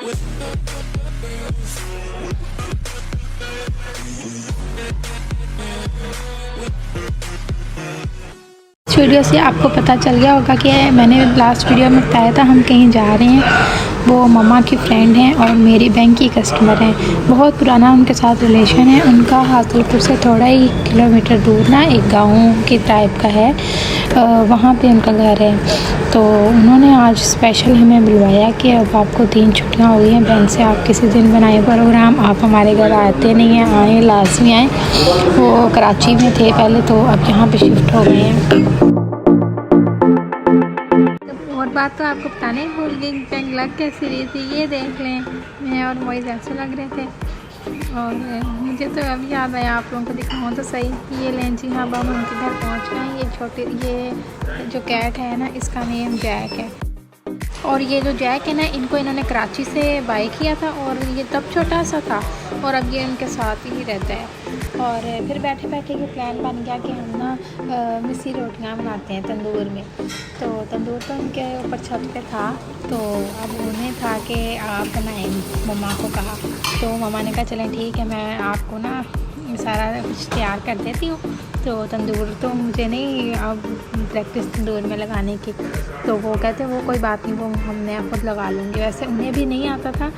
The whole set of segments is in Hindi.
इस वीडियो से आपको पता चल गया होगा कि मैंने लास्ट वीडियो में बताया था हम कहीं जा रहे हैं। वो मम्मा की फ्रेंड हैं और मेरी बैंक की कस्टमर हैं। बहुत पुराना उनके साथ रिलेशन है। उनका हासिलपुर से थोड़ा ही किलोमीटर दूर ना एक गांव की टाइप का है, वहाँ पे उनका घर है। तो उन्होंने आज स्पेशल हमें बुलवाया कि अब आपको 3 छुट्टियाँ हो गई हैं बैंक से, आप किसी दिन बनाए प्रोग्राम, आप हमारे घर आते नहीं हैं, आए लाजमी आएँ। वो कराची में थे पहले, तो अब यहाँ पे शिफ्ट हो गए हैं। और बात तो आपको बताने ही भूल गई, बैंक लग कैसी रही थी ये देख लें। मैं और मोइज़ ऐसे लग रहे थे। और मुझे तो अभी याद आया, आप लोगों को दिखाऊँ तो सही। ये लें जी, हाँ, अब हम उनके घर पहुँच गए हैं। ये जो कैट है ना, इसका नेम जैक है। और ये जो जैक है ना, इन्होंने कराची से बाय किया था और ये तब छोटा सा था और अब ये उनके साथ ही रहता है। और फिर बैठे बैठे ये प्लान बन गया कि हम ना मिस्सी रोटियां बनाते हैं तंदूर में। तो तंदूर तो उनके ऊपर छत पे था, तो अब उन्हें था कि आप बनाएं, मम्मा को कहा। तो मम्मा ने कहा चलें ठीक है, मैं आपको ना सारा कुछ तैयार कर देती हूँ। तो तंदूर तो मुझे नहीं अब प्रैक्टिस तंदूर में लगाने की। तो वो कहते वो कोई बात नहीं, वो मैं खुद लगा लूँगी। वैसे उन्हें भी नहीं आता था,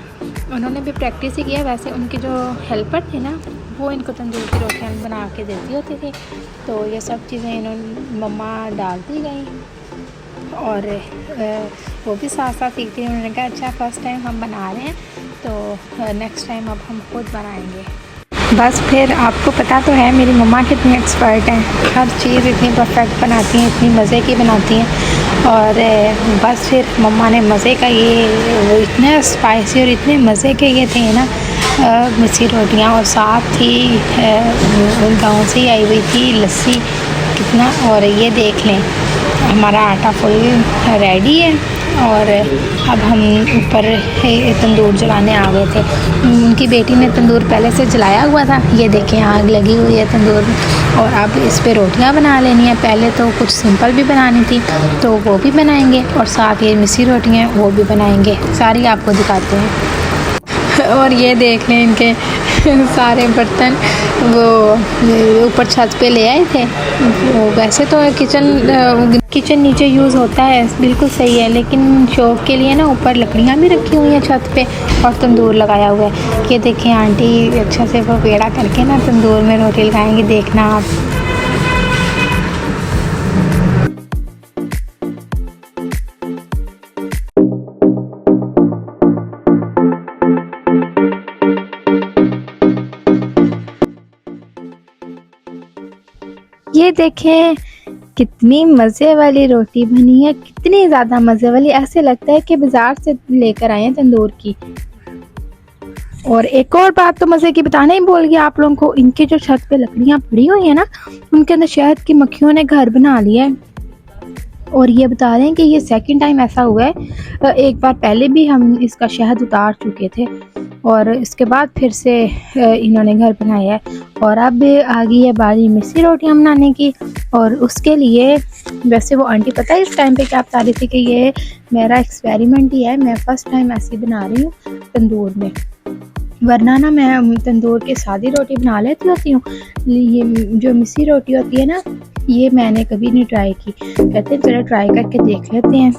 उन्होंने भी प्रैक्टिस ही किया। वैसे उनकी जो हेल्पर थे ना, वो इनको तंदूर की रोटियाँ बना के देती होती थी। तो ये सब चीज़ें इन्होंने मम्मा डाल दी गई और वो भी साथ साथ सीखती थी। उन्होंने कहा अच्छा फ़र्स्ट टाइम हम बना रहे हैं, तो नेक्स्ट टाइम अब हम खुद बनाएंगे। बस फिर आपको पता तो है मेरी मम्मा कितनी एक्सपर्ट हैं, हर चीज़ इतनी परफेक्ट बनाती हैं, इतनी मज़े की बनाती हैं। और बस फिर मम्मा ने मज़े का ये इतने स्पाइसी और इतने मज़े के ये थे ना मिस्सी रोटियां, और साथ ही गाँव से ही आई हुई थी लस्सी कितना। और ये देख लें हमारा आटा फुल रेडी है और अब हम ऊपर तंदूर जलाने आ गए थे। उनकी बेटी ने तंदूर पहले से जलाया हुआ था, ये देखें आग लगी हुई है तंदूर में। और अब इस पे रोटियां बना लेनी है। पहले तो कुछ सिंपल भी बनानी थी, तो वो भी बनाएंगे और साथ ये मिस्सी रोटियां वो भी बनाएंगे, सारी आपको दिखाते हैं। और ये देख लें इनके सारे बर्तन वो ऊपर छत पे ले आए थे। वो वैसे तो किचन नीचे यूज़ होता है, बिल्कुल सही है, लेकिन शौक के लिए ना ऊपर लकड़ियाँ भी रखी हुई हैं छत पे और तंदूर लगाया हुआ है। ये देखें आंटी अच्छा से वो पेड़ा करके ना तंदूर में रोटी लगाएंगी, देखना आप। ये देखें कितनी मज़े वाली रोटी बनी है, कितनी ज़्यादा मज़े वाली, ऐसे लगता है कि बाज़ार से लेकर आए हैं तंदूर की। और एक और बात तो मज़े की बताना ही भूल गया आप लोगों को, इनके जो छत पे लकड़ियाँ पड़ी हुई हैं ना, उनके अंदर शहद की मक्खियों ने घर बना लिया है। और ये बता रहे हैं कि ये सेकंड टाइम ऐसा हुआ है, एक बार पहले भी हम इसका शहद उतार चुके थे और इसके बाद फिर से इन्होंने घर बनाया है। और अब आ गई है बारी मिस्सी रोटियां बनाने की। और उसके लिए वैसे वो आंटी पता है इस टाइम पे क्या बता रही थी कि ये मेरा एक्सपेरिमेंट ही है, मैं फ़र्स्ट टाइम ऐसी बना रही हूँ तंदूर में, वरना ना मैं तंदूर की सादी रोटी बना लेती होती हूँ। ये जो मिस्सी रोटी होती है ना, ये मैंने कभी नहीं ट्राई की। कहते हैं चलो ट्राई करके देख लेते हैं।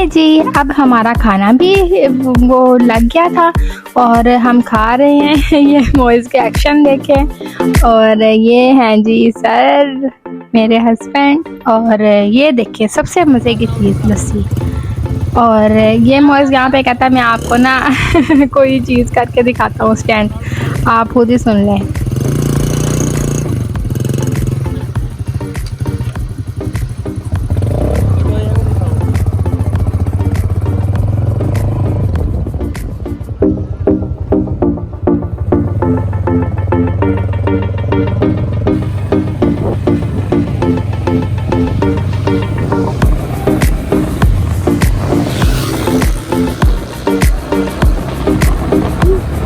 जी अब हमारा खाना भी वो लग गया था और हम खा रहे हैं। ये मोइज़ के एक्शन देखें। और ये हैं जी सर मेरे हस्बैंड, और ये देखिए सबसे मज़े की चीज़ लस्सी। और ये मोइज़ यहाँ पे कहता है मैं आपको ना कोई चीज़ करके दिखाता हूँ स्टैंड, आप खुद ही सुन लें।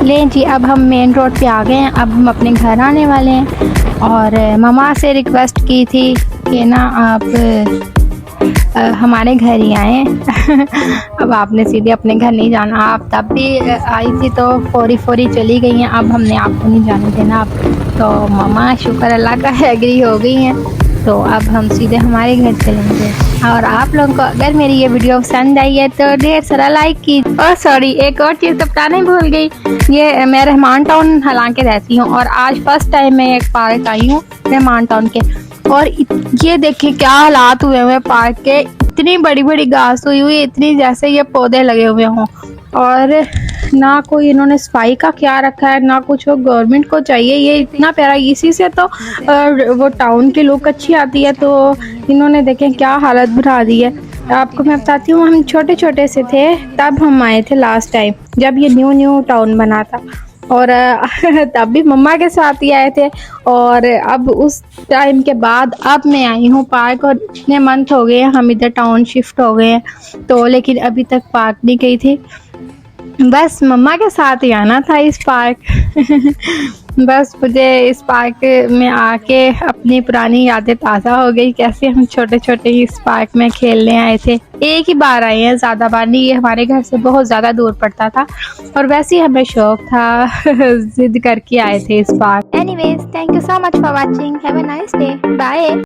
लें जी, अब हम मेन रोड पे आ गए हैं। अब हम अपने घर आने वाले हैं और मम्मा से रिक्वेस्ट की थी कि ना आप हमारे घर ही आए। अब आपने सीधे अपने घर नहीं जाना, आप तब भी आई थी तो फौरी चली गई हैं। अब हमने आपको नहीं जाने देना। अब तो मम्मा शुक्र अल्लाह का एग्री हो गई हैं, तो अब हम सीधे हमारे घर चलेंगे। और आप लोगों को अगर मेरी ये वीडियो पसंद आई है तो ढेर सारा लाइक की। और सॉरी, एक और चीज़ तो बताना ही भूल गई, ये मैं रहमान टाउन हालांकि रहती हूँ और आज फर्स्ट टाइम मैं एक पार्क आई हूँ रहमान टाउन के। और ये देखिए क्या हालात हुए हुए पार्क के, इतनी बड़ी बड़ी घास हुई हुई, इतनी जैसे ये पौधे लगे हुए हों। और ना कोई इन्होंने सफाई का ख्याल रखा है ना कुछ। गवर्नमेंट को चाहिए, ये इतना प्यारा, इसी से तो वो टाउन की लुक अच्छी आती है। तो इन्होंने देखें क्या हालत बना दी है। आपको मैं बताती हूँ, हम छोटे छोटे से थे तब हम आए थे लास्ट टाइम, जब ये न्यू टाउन बना था। और तब भी मम्मा के साथ ही आए थे। और अब उस टाइम के बाद अब मैं आई हूँ पार्क, और इतने मंथ हो गए हम इधर टाउन शिफ्ट हो गए हैं तो, लेकिन अभी तक पार्क नहीं गई थी। बस मम्मा के साथ ही आना था इस पार्क। बस मुझे इस पार्क में आके अपनी पुरानी यादें ताज़ा हो गई, कैसे हम छोटे छोटे इस पार्क में खेलने आए थे। एक ही बार आए हैं, ज़्यादा बार नहीं। ये हमारे घर से बहुत ज़्यादा दूर पड़ता था और वैसे ही हमें शौक था, जिद करके आए थे इस park. Anyways, thank you so much for watching, have a nice day, bye.